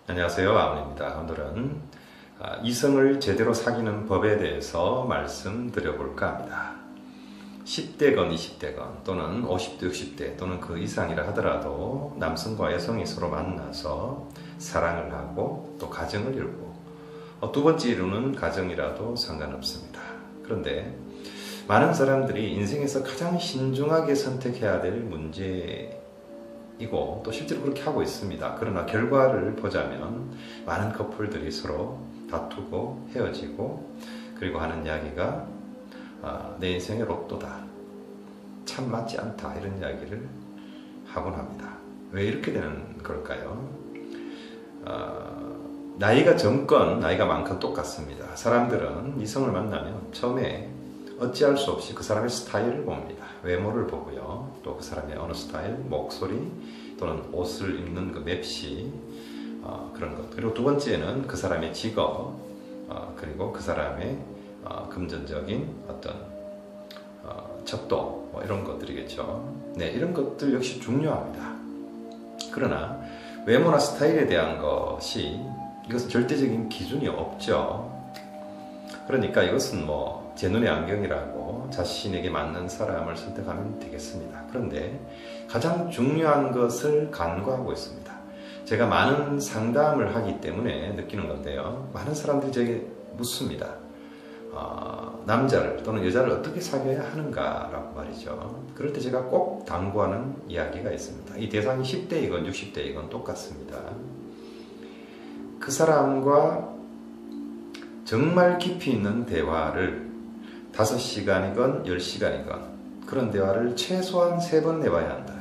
안녕하세요, 아운입니다. 오늘은 이성을 제대로 사귀는 법에 대해서 말씀드려볼까 합니다. 10대건 20대건 또는 50대 60대 또는 그 이상이라 하더라도 남성과 여성이 서로 만나서 사랑을 하고 또 가정을 이루고 두 번째 이루는 가정이라도 상관없습니다. 그런데 많은 사람들이 인생에서 가장 신중하게 선택해야 될 문제이고 또 실제로 그렇게 하고 있습니다. 그러나 결과를 보자면 많은 커플들이 서로 다투고 헤어지고 그리고 하는 이야기가 내 인생의 로또다, 참 맞지 않다, 이런 이야기를 하곤 합니다. 왜 이렇게 되는 걸까요? 나이가 젊건 나이가 많건 똑같습니다. 사람들은 이성을 만나면 처음에 어찌할 수 없이 그 사람의 스타일을 봅니다. 외모를 보고요. 또 그 사람의 어느 스타일, 목소리 또는 옷을 입는 그 맵시, 그런 것. 그리고 두 번째는 그 사람의 직업, 그리고 그 사람의 금전적인 어떤 척도, 이런 것들이겠죠. 네, 이런 것들 역시 중요합니다. 그러나 외모나 스타일에 대한 것이, 이것은 절대적인 기준이 없죠. 그러니까 이것은 제 눈의 안경이라고 자신에게 맞는 사람을 선택하면 되겠습니다. 그런데 가장 중요한 것을 간과하고 있습니다. 제가 많은 상담을 하기 때문에 느끼는 건데요. 많은 사람들이 저에게 묻습니다. 남자를 또는 여자를 어떻게 사귀어야 하는가라고 말이죠. 그럴 때 제가 꼭 당부하는 이야기가 있습니다. 이 대상이 10대이건 60대이건 똑같습니다. 그 사람과 정말 깊이 있는 대화를 5시간이건 10시간이건 그런 대화를 최소한 3번 해봐야 한다.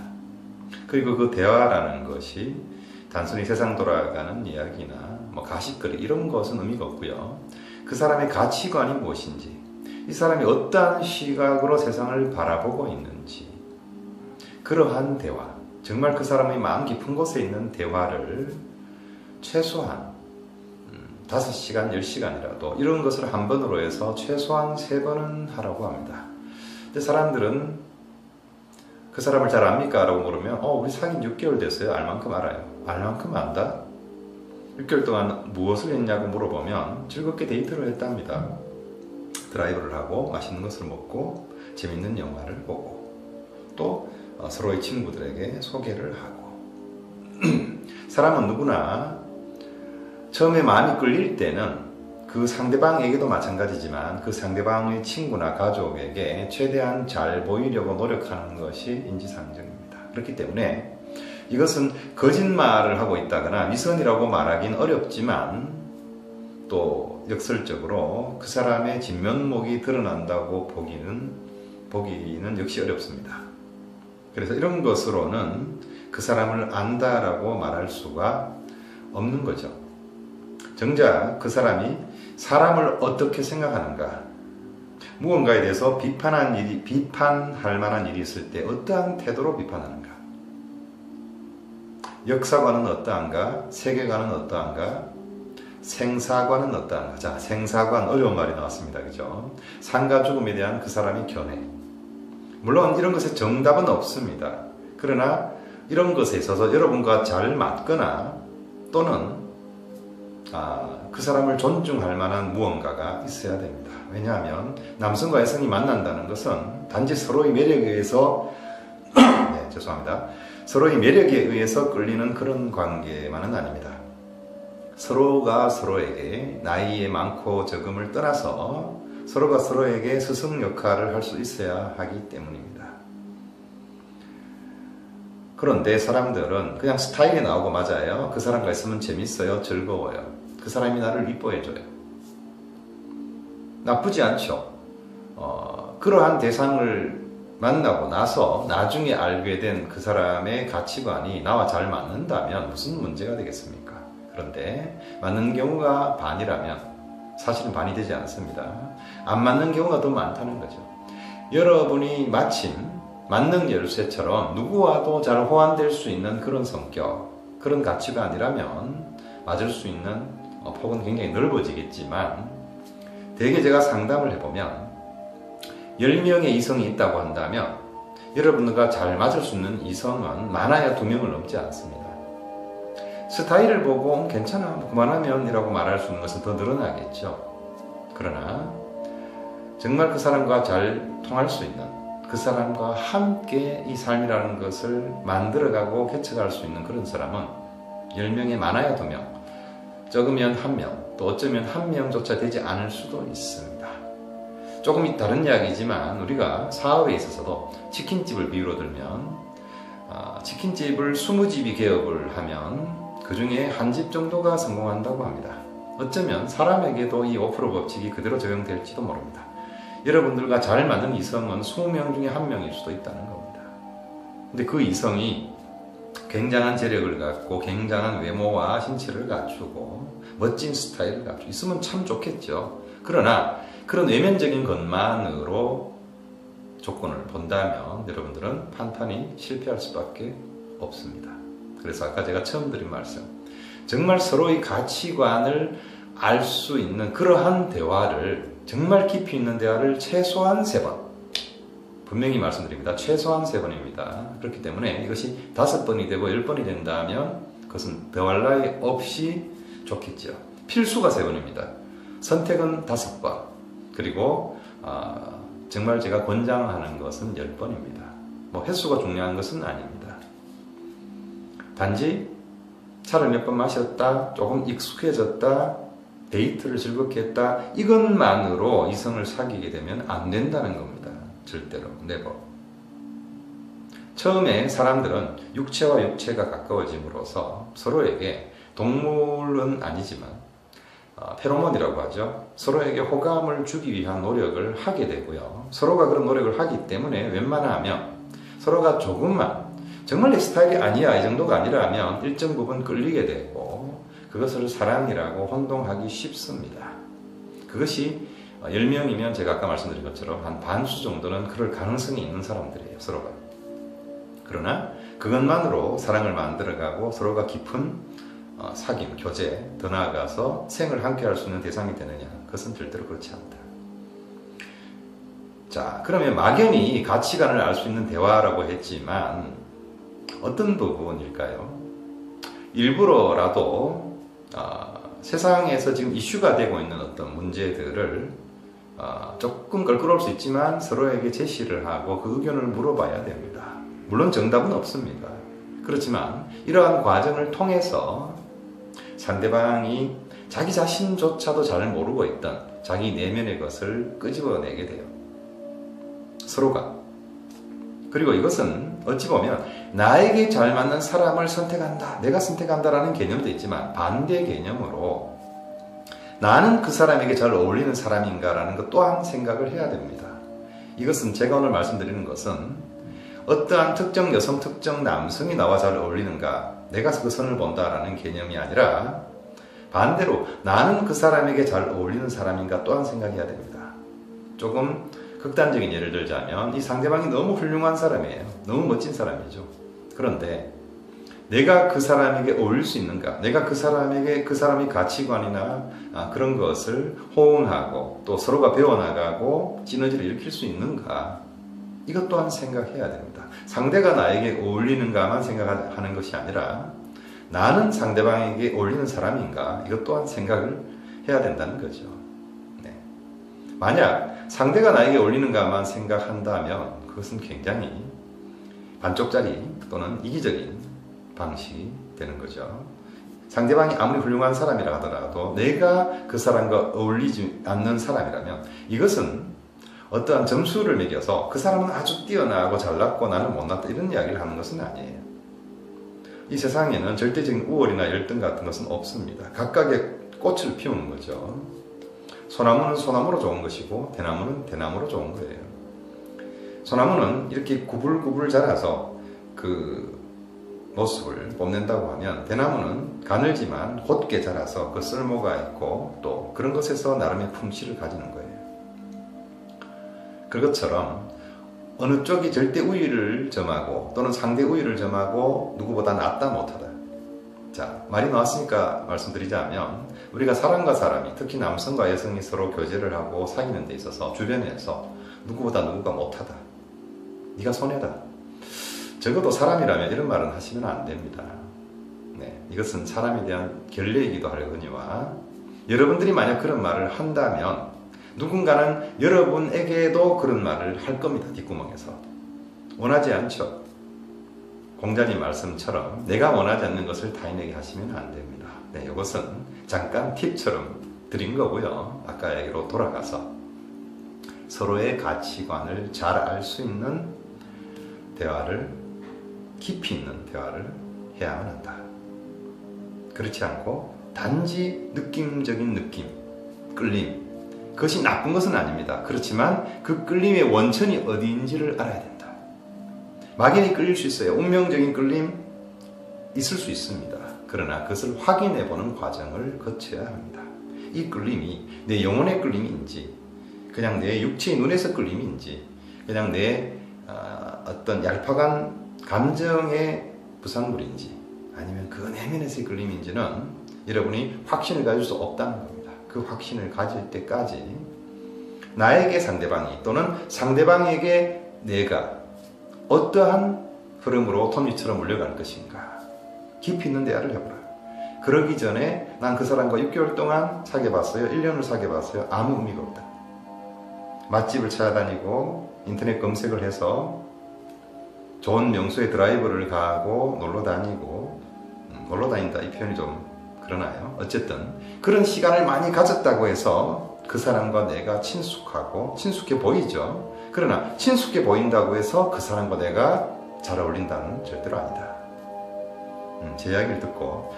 그리고 그 대화라는 것이 단순히 세상 돌아가는 이야기나 가십거리 이런 것은 의미가 없고요. 그 사람의 가치관이 무엇인지, 이 사람이 어떠한 시각으로 세상을 바라보고 있는지, 그러한 대화, 정말 그 사람의 마음 깊은 곳에 있는 대화를 최소한 5시간, 10시간이라도 이런 것을 한 번으로 해서 최소한 3번은 하라고 합니다. 근데 사람들은 그 사람을 잘 압니까? 라고 물으면 우리 사귄 6개월 됐어요. 알 만큼 알아요. 알 만큼 안다? 6개월 동안 무엇을 했냐고 물어보면 즐겁게 데이트를 했답니다. 드라이브를 하고 맛있는 것을 먹고 재밌는 영화를 보고 또 서로의 친구들에게 소개를 하고 사람은 누구나 처음에 마음이 끌릴 때는 그 상대방에게도 마찬가지지만 그 상대방의 친구나 가족에게 최대한 잘 보이려고 노력하는 것이 인지상정입니다. 그렇기 때문에 이것은 거짓말을 하고 있다거나 위선이라고 말하기는 어렵지만 또 역설적으로 그 사람의 진면목이 드러난다고 보기는 역시 어렵습니다. 그래서 이런 것으로는 그 사람을 안다라고 말할 수가 없는 거죠. 정작 그 사람이 사람을 어떻게 생각하는가, 무언가에 대해서 비판할 만한 일이 있을 때 어떠한 태도로 비판하는가, 역사관은 어떠한가, 세계관은 어떠한가, 생사관은 어떠한가. 자, 생사관, 어려운 말이 나왔습니다. 그죠? 삶과 죽음에 대한 그 사람의 견해. 물론 이런 것에 정답은 없습니다. 그러나 이런 것에 있어서 여러분과 잘 맞거나 또는 그 사람을 존중할 만한 무언가가 있어야 됩니다. 왜냐하면 남성과 여성이 만난다는 것은 단지 서로의 매력에 의해서 네, 죄송합니다. 서로의 매력에 의해서 끌리는 그런 관계만은 아닙니다. 서로가 서로에게 나이의 많고 적음을 떠나서 서로가 서로에게 스승 역할을 할 수 있어야 하기 때문입니다. 그런데 사람들은 그냥 스타일이 나오고 맞아요. 그 사람과 있으면 재밌어요. 즐거워요. 그 사람이 나를 이뻐해줘요. 나쁘지 않죠. 그러한 대상을 만나고 나서 나중에 알게 된 그 사람의 가치관이 나와 잘 맞는다면 무슨 문제가 되겠습니까? 그런데 맞는 경우가 반이라면 사실은 반이 되지 않습니다. 안 맞는 경우가 더 많다는 거죠. 여러분이 마침 만능 열쇠처럼 누구와도 잘 호환될 수 있는 그런 성격, 그런 가치관이라면 맞을 수 있는 폭은 굉장히 넓어지겠지만 대개 제가 상담을 해보면 10명의 이성이 있다고 한다면 여러분과 잘 맞을 수 있는 이성은 많아야 2명을 넘지 않습니다. 스타일을 보고 괜찮아 그만하면 이라고 말할 수 있는 것은 더 늘어나겠죠. 그러나 정말 그 사람과 잘 통할 수 있는, 그 사람과 함께 이 삶이라는 것을 만들어가고 개척할 수 있는 그런 사람은 10명에 많아야 2명, 적으면 1명, 또 어쩌면 1명조차 되지 않을 수도 있습니다. 조금 다른 이야기지만 우리가 사업에 있어서도 치킨집을 비유로 들면 치킨집을 20집이 개업을 하면 그 중에 한 집 정도가 성공한다고 합니다. 어쩌면 사람에게도 이 5% 법칙이 그대로 적용될지도 모릅니다. 여러분들과 잘 맞는 이성은 20명 중에 1명일 수도 있다는 겁니다. 근데 그 이성이 굉장한 재력을 갖고 굉장한 외모와 신체를 갖추고 멋진 스타일을 갖추고 있으면 참 좋겠죠. 그러나 그런 외면적인 것만으로 조건을 본다면 여러분들은 판단이 실패할 수밖에 없습니다. 그래서 아까 제가 처음 드린 말씀, 정말 서로의 가치관을 알 수 있는 그러한 대화를, 정말 깊이 있는 대화를 최소한 3번, 분명히 말씀드립니다. 최소한 3번입니다. 그렇기 때문에 이것이 5번이 되고 10번이 된다면 그것은 더할 나위 없이 좋겠죠. 필수가 3번입니다. 선택은 5번, 그리고 정말 제가 권장하는 것은 10번입니다. 뭐 횟수가 중요한 것은 아닙니다. 단지 차를 몇 번 마셨다, 조금 익숙해졌다, 데이트를 즐겁게 했다, 이것만으로 이성을 사귀게 되면 안 된다는 겁니다. 절대로. 네버. 처음에 사람들은 육체와 육체가 가까워짐으로써 서로에게, 동물은 아니지만 페로몬이라고 하죠. 서로에게 호감을 주기 위한 노력을 하게 되고요. 서로가 그런 노력을 하기 때문에 웬만하면 서로가 조금만 정말 내 스타일이 아니야 이 정도가 아니라면 일정 부분 끌리게 되고 그것을 사랑이라고 혼동하기 쉽습니다. 그것이 10명이면 제가 아까 말씀드린 것처럼 한 반수 정도는 그럴 가능성이 있는 사람들이에요. 서로가. 그러나 그것만으로 사랑을 만들어가고 서로가 깊은 사귐, 교제, 더 나아가서 생을 함께 할 수 있는 대상이 되느냐, 그것은 절대로 그렇지 않다. 자, 그러면 막연히 가치관을 알 수 있는 대화라고 했지만 어떤 부분일까요? 일부러라도 세상에서 지금 이슈가 되고 있는 어떤 문제들을 조금 껄끄러울 수 있지만 서로에게 제시를 하고 그 의견을 물어봐야 됩니다. 물론 정답은 없습니다. 그렇지만 이러한 과정을 통해서 상대방이 자기 자신조차도 잘 모르고 있던 자기 내면의 것을 끄집어내게 돼요. 서로가. 그리고 이것은 어찌 보면 나에게 잘 맞는 사람을 선택한다, 내가 선택한다라는 개념도 있지만 반대 개념으로 나는 그 사람에게 잘 어울리는 사람인가라는 것 또한 생각을 해야 됩니다. 이것은 제가 오늘 말씀드리는 것은 어떠한 특정 여성, 특정 남성이 나와 잘 어울리는가, 내가 그 선을 본다라는 개념이 아니라 반대로 나는 그 사람에게 잘 어울리는 사람인가 또한 생각해야 됩니다. 조금 극단적인 예를 들자면 이 상대방이 너무 훌륭한 사람이에요. 너무 멋진 사람이죠. 그런데 내가 그 사람에게 어울릴 수 있는가, 내가 그 사람에게 그 사람의 가치관이나 그런 것을 호응하고 또 서로가 배워나가고 시너지를 일으킬 수 있는가, 이것 또한 생각해야 됩니다. 상대가 나에게 어울리는가만 생각하는 것이 아니라 나는 상대방에게 어울리는 사람인가, 이것 또한 생각을 해야 된다는 거죠. 네. 만약 상대가 나에게 어울리는가만 생각한다면 그것은 굉장히 반쪽짜리 또는 이기적인 방식이 되는 거죠. 상대방이 아무리 훌륭한 사람이라 하더라도 내가 그 사람과 어울리지 않는 사람이라면 이것은 어떠한 점수를 매겨서 그 사람은 아주 뛰어나고 잘났고 나는 못났다 이런 이야기를 하는 것은 아니에요. 이 세상에는 절대적인 우월이나 열등 같은 것은 없습니다. 각각의 꽃을 피우는 거죠. 소나무는 소나무로 좋은 것이고 대나무는 대나무로 좋은 거예요. 소나무는 이렇게 구불구불 자라서 그 모습을 뽐낸다고 하면 대나무는 가늘지만 곧게 자라서 그 쓸모가 있고 또 그런 것에서 나름의 품질을 가지는 거예요. 그것처럼 어느 쪽이 절대 우위를 점하고 또는 상대 우위를 점하고 누구보다 낫다 못하다. 자, 말이 나왔으니까 말씀드리자면 우리가 사람과 사람이, 특히 남성과 여성이 서로 교제를 하고 사귀는 데 있어서 주변에서 누구보다 누구가 못하다, 네가 손해다, 적어도 사람이라면 이런 말은 하시면 안 됩니다. 네, 이것은 사람에 대한 결례이기도 하거니와 여러분들이 만약 그런 말을 한다면 누군가는 여러분에게도 그런 말을 할 겁니다. 뒷구멍에서. 원하지 않죠. 공자님 말씀처럼 내가 원하지 않는 것을 타인에게 하시면 안 됩니다. 네, 이것은 잠깐 팁처럼 드린 거고요. 아까 얘기로 돌아가서 서로의 가치관을 잘 알 수 있는 대화를, 깊이 있는 대화를 해야만 한다. 그렇지 않고 단지 느낌적인 느낌, 끌림, 그것이 나쁜 것은 아닙니다. 그렇지만 그 끌림의 원천이 어디인지를 알아야 된다. 막연히 끌릴 수 있어요. 운명적인 끌림 있을 수 있습니다. 그러나 그것을 확인해 보는 과정을 거쳐야 합니다. 이 끌림이 내 영혼의 끌림인지, 그냥 내 육체의 눈에서 끌림인지, 그냥 내 어떤 얄팍한 감정의 부산물인지, 아니면 그 내면에서의 끌림인지는 여러분이 확신을 가질 수 없다는 겁니다. 그 확신을 가질 때까지 나에게 상대방이 또는 상대방에게 내가 어떠한 흐름으로 톱니처럼 물려갈 것인가 깊이 있는 대화를 해보라. 그러기 전에 난 그 사람과 6개월 동안 사귀어봤어요. 1년을 사귀어봤어요. 아무 의미가 없다. 맛집을 찾아다니고 인터넷 검색을 해서 좋은 명소에 드라이브를 가고 놀러 다닌다 이 표현이 좀 그러나요? 어쨌든 그런 시간을 많이 가졌다고 해서 그 사람과 내가 친숙해 보이죠. 그러나 친숙해 보인다고 해서 그 사람과 내가 잘 어울린다는 절대로 아니다. 제 이야기를 듣고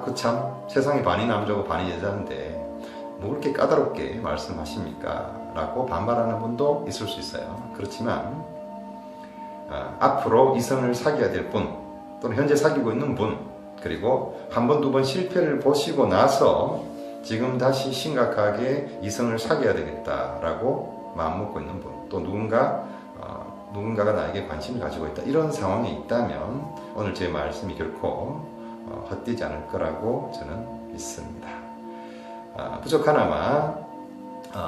그 참 세상에 반이 남자고 반이 여자인데 뭐 그렇게 까다롭게 말씀하십니까? 라고 반발하는 분도 있을 수 있어요. 그렇지만 앞으로 이성을 사귀어야 될 분, 또는 현재 사귀고 있는 분, 그리고 한 번, 두 번 실패를 보시고 나서 지금 다시 심각하게 이성을 사귀어야 되겠다라고 마음먹고 있는 분, 또 누군가가 나에게 관심을 가지고 있다, 이런 상황에 있다면 오늘 제 말씀이 결코 헛되지 않을 거라고 저는 믿습니다. 부족하나마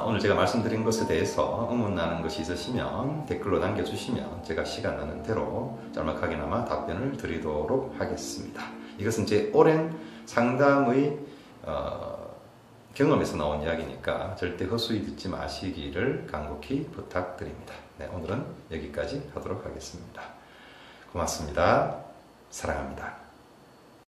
오늘 제가 말씀드린 것에 대해서 의문나는 것이 있으시면 댓글로 남겨주시면 제가 시간 나는 대로 짤막하게나마 답변을 드리도록 하겠습니다. 이것은 제 오랜 상담의 경험에서 나온 이야기니까 절대 헛수이 듣지 마시기를 간곡히 부탁드립니다. 네, 오늘은 여기까지 하도록 하겠습니다. 고맙습니다. 사랑합니다.